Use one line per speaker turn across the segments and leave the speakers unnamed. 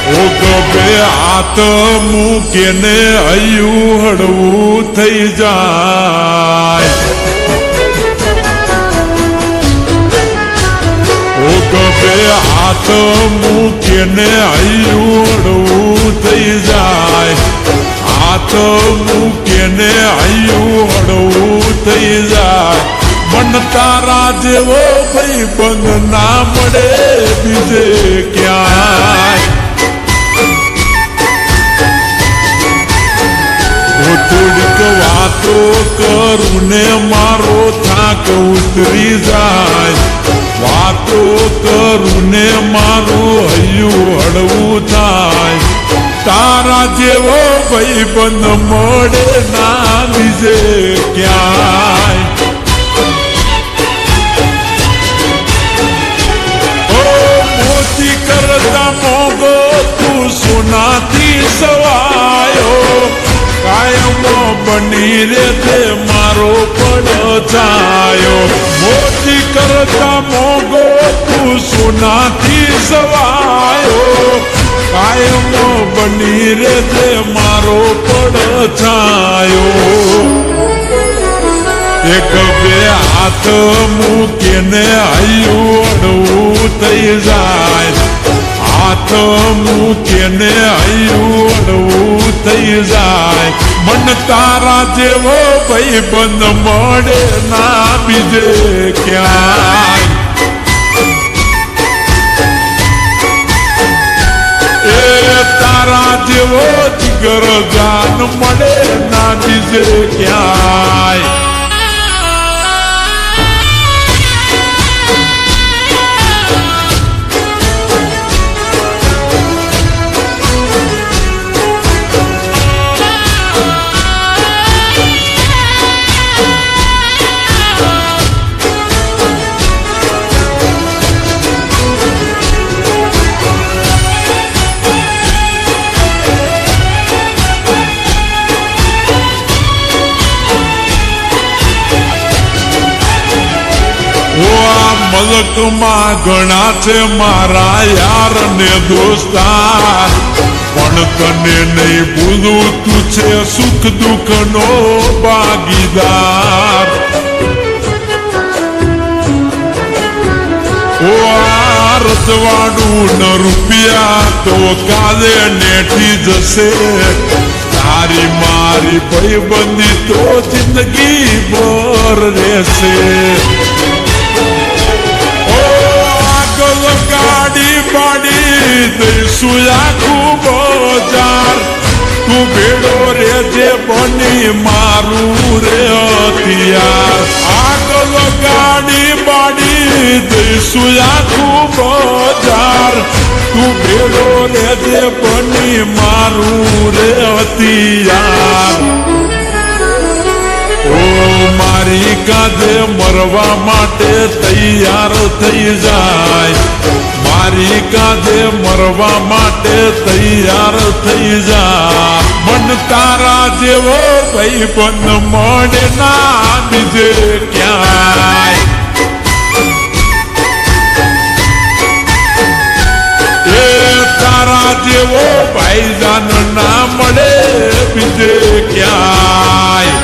ઓ ગભે હાથ મૂકીને હૈયું હળવું થઈ જાય. ઓ ગભે હાથ મૂકીને હૈયું હળવું થઈ જાય. હાથ મૂકીને હૈયું હળવું થઈ જાય. મન તારા જેવો ભાઈ બંધ ના મળે બીજે ક્યાંય. થોડીક વાતો કરું ને મારો થાક ઉતરી જાય. વાતો કરું ને મારું હૈયું હળવું થાય. તારા જેવો ભાઈ બંધ મળે ના બીજે ક્યાંય. મોતી કરતા મોગો તું સોનાથી સવાયો. કાયમ બની રે તે મારો પડછાયો. મોતી કરતા મોગો તું સોનાથી સવાયો. કાયમ બની રે તે મારો પડછાયો. એક બે હાથ મૂકીને હૈયું હળવું થઈ જાય. હાથ મૂકીને હૈયું હળવું થઈ જાય. મન તારા જેવો ભાઈ બંધ મળે ના બીજે ક્યાંય. એ તારા જેવો જીગર જાન મળે ના બીજે ક્યાંય. મલકમાં ઘણા છે મારા યાર ને દોસ્તાર. પણ તને નહીં ભૂલું તું છે સુખ દુઃખ નો ભાગીદાર. ઓ આ રજવાડું ન રૂપિયા તો કાલે નેઠી જશે. તારી મારી ભાઈબંધી તો જિંદગી ભર રહેશે. ગાડી બાડી દઈશું આખું બજાર. તું ભેડો રેજે બની મારું રે હથિયાર. આગળ ગાડી બાડી દઈશું આખું બજાર. તું ભેડો રેજે બની મારું રે હથિયાર. ઓ મારી કાંધે મરવા માટે તૈયાર થઈ જાય. મારી કાંધે મરવા માટે તૈયાર થઈ જા. મન તારા જેવો ભાઈ બંધ મળે ના બીજે ક્યાંય. એ તારા જેવો ભાઈજાન ના મળે બીજે ક્યાંય.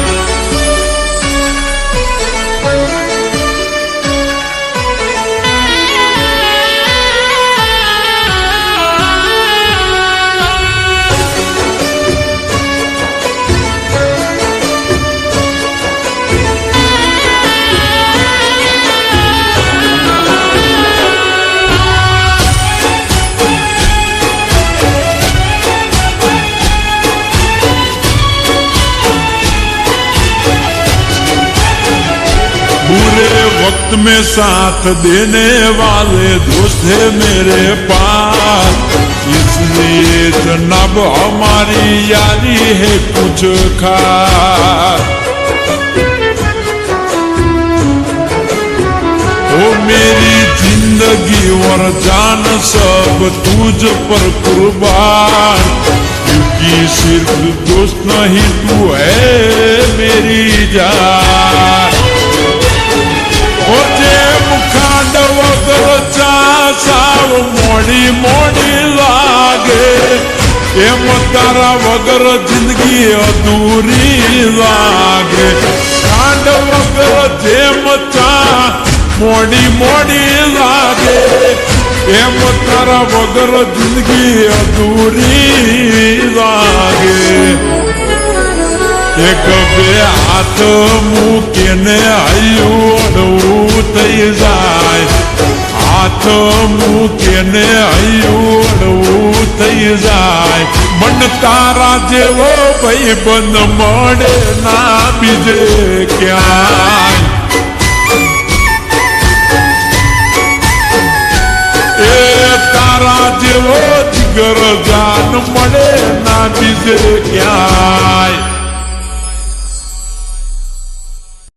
बुरे वक्त में साथ देने वाले दोस्त है मेरे पास. इसलिए जनाब हमारी यारी है कुछ खास. ओ मेरी जिंदगी और जान सब तुझ पर कुर्बान. क्योंकि सिर्फ दोस्त नहीं तू है मेरी जान. मुखांड वगर चा साव मोड़ी मोड़ी लागे. એમ તારા વગર જિંદગી અધૂરી લાગે કાંડ વગર જેમ ચા મોડી મોડી લાગે એમ તારા વગર જિંદગી અધૂરી લાગે એક બે હાથ મૂકીને હૈયું અડવું થઈ જાય હાથ મૂકીને હૈયું અડવું થઈ જાય મન તારા જેવો ભાઈ બંધ મળે ના બીજે ક્યાંય એ તારા જેવો જીગર જાન મળે ના બીજે ક્યાંય